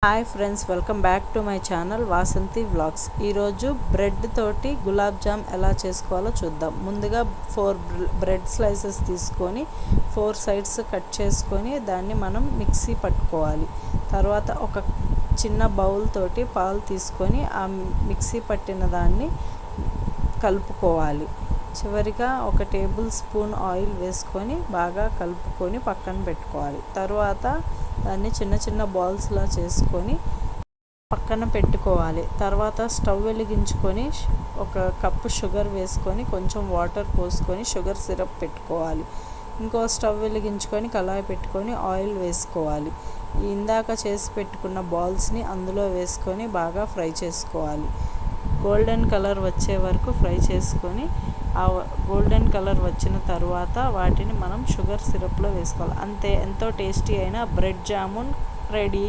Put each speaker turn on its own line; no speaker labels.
Hi friends, welcome back to my channel Vasanthi vlogs. ఈరోజు bread తోటి గులాబ్ జామ్ ఎలా చేసుకోవాలో చూద్దాం. ముందుగా 4 బ్రెడ్ స్లైసెస్ తీసుకొని 4 సైడ్స్ కట్ చేసుకొని దాన్ని మనం మిక్సీ పట్టుకోవాలి. తర్వాత ఒక చిన్న బౌల్ తోటి పాలు తీసుకొని ఆ మిక్సీ పట్టిన దాన్ని కలుపుకోవాలి. చివరిగా ఒక టేబుల్ స్పూన్ ఆయిల్ వేసుకొని బాగా కలుపుకొని పక్కన పెట్టుకోవాలి. తర్వాత దాన్ని చిన్న చిన్న బాల్స్లా చేసుకొని పక్కన పెట్టుకోవాలి. తర్వాత స్టవ్ వెలిగించుకొని ఒక కప్పు షుగర్ వేసుకొని కొంచెం వాటర్ పోసుకొని షుగర్ సిరప్ పెట్టుకోవాలి. ఇంకో స్టవ్ వెలిగించుకొని కళాయి పెట్టుకొని ఆయిల్ వేసుకోవాలి. ఇందాక చేసి పెట్టుకున్న బాల్స్ని అందులో వేసుకొని బాగా ఫ్రై చేసుకోవాలి. గోల్డెన్ కలర్ వచ్చే వరకు ఫ్రై చేసుకొని ఆ గోల్డెన్ కలర్ వచ్చిన తర్వాత వాటిని మనం షుగర్ సిరప్లో వేసుకోవాలి. అంతే, ఎంతో టేస్టీ అయిన బ్రెడ్ జామున్ రెడీ.